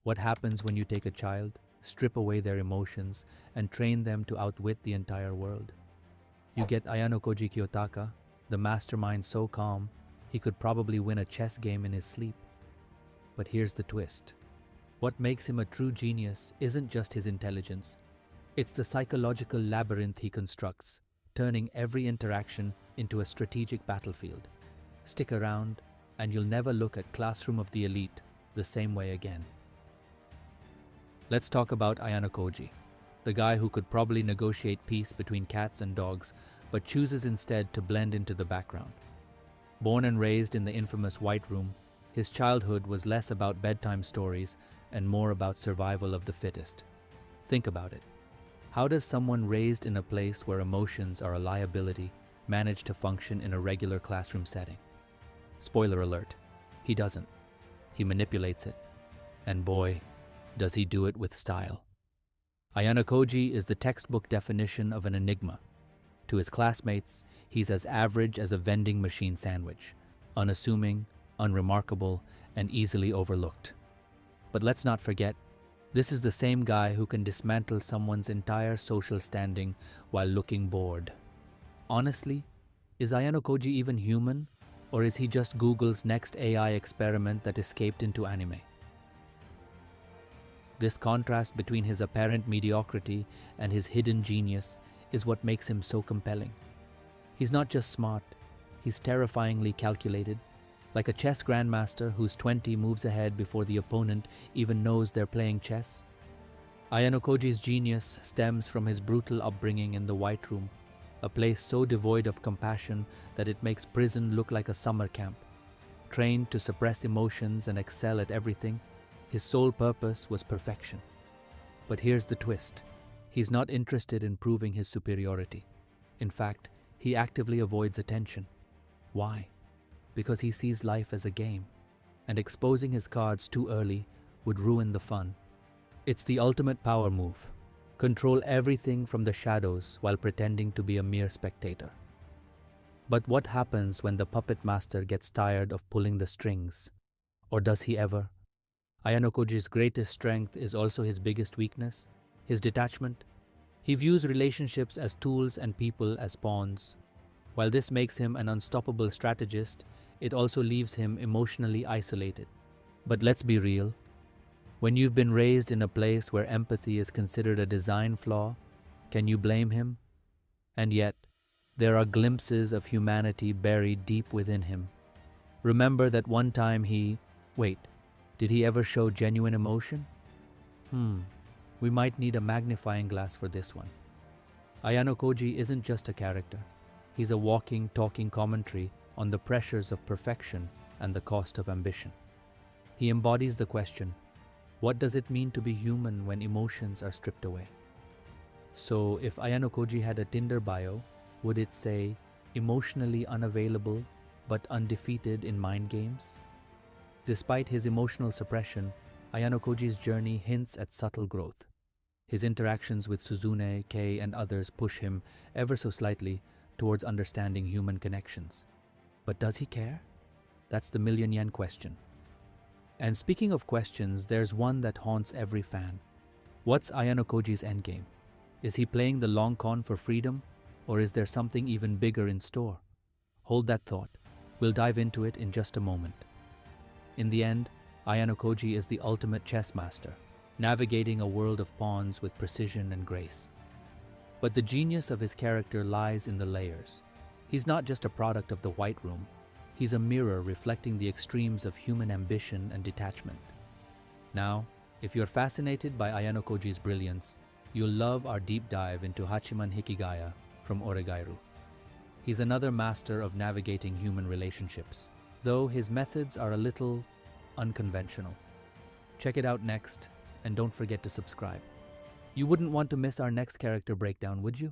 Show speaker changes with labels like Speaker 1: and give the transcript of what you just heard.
Speaker 1: What happens when you take a child, strip away their emotions, and train them to outwit the entire world? You get Ayanokoji Kiyotaka, the mastermind so calm, he could probably win a chess game in his sleep. But here's the twist. What makes him a true genius isn't just his intelligence. It's the psychological labyrinth he constructs, turning every interaction into a strategic battlefield. Stick around, and you'll never look at Classroom of the Elite the same way again. Let's talk about Ayanokoji, the guy who could probably negotiate peace between cats and dogs, but chooses instead to blend into the background. Born and raised in the infamous White Room, his childhood was less about bedtime stories and more about survival of the fittest. Think about it. How does someone raised in a place where emotions are a liability manage to function in a regular classroom setting? Spoiler alert, he doesn't. He manipulates it. And boy, does he do it with style. Ayanokoji is the textbook definition of an enigma. To his classmates, he's as average as a vending machine sandwich, unassuming, unremarkable, and easily overlooked. But let's not forget, this is the same guy who can dismantle someone's entire social standing while looking bored. Honestly, is Ayanokoji even human, or is he just Google's next AI experiment that escaped into anime? This contrast between his apparent mediocrity and his hidden genius is what makes him so compelling. He's not just smart, he's terrifyingly calculated, like a chess grandmaster whose 20 moves ahead before the opponent even knows they're playing chess. Ayanokoji's genius stems from his brutal upbringing in the White Room, a place so devoid of compassion that it makes prison look like a summer camp. Trained to suppress emotions and excel at everything, his sole purpose was perfection. But here's the twist. He's not interested in proving his superiority. In fact, he actively avoids attention. Why? Because he sees life as a game, and exposing his cards too early would ruin the fun. It's the ultimate power move. Control everything from the shadows while pretending to be a mere spectator. But what happens when the puppet master gets tired of pulling the strings? Or does he ever? Ayanokoji's greatest strength is also his biggest weakness, his detachment. He views relationships as tools and people as pawns. While this makes him an unstoppable strategist, it also leaves him emotionally isolated. But let's be real. When you've been raised in a place where empathy is considered a design flaw, can you blame him? And yet, there are glimpses of humanity buried deep within him. Remember that one time wait, did he ever show genuine emotion? We might need a magnifying glass for this one. Ayanokoji isn't just a character. He's a walking, talking commentary on the pressures of perfection and the cost of ambition. He embodies the question, what does it mean to be human when emotions are stripped away? So if Ayanokoji had a Tinder bio, would it say, emotionally unavailable but undefeated in mind games? Despite his emotional suppression, Ayanokoji's journey hints at subtle growth. His interactions with Suzune, Kei, and others push him, ever so slightly, towards understanding human connections. But does he care? That's the million-yen question. And speaking of questions, there's one that haunts every fan. What's Ayanokoji's endgame? Is he playing the long con for freedom, or is there something even bigger in store? Hold that thought. We'll dive into it in just a moment. In the end, Ayanokoji is the ultimate chess master, navigating a world of pawns with precision and grace. But the genius of his character lies in the layers. He's not just a product of the White Room. He's a mirror reflecting the extremes of human ambition and detachment. Now, if you're fascinated by Ayanokoji's brilliance, you'll love our deep dive into Hachiman Hikigaya from Oregairu. He's another master of navigating human relationships, though his methods are a little unconventional. Check it out next, and don't forget to subscribe. You wouldn't want to miss our next character breakdown, would you?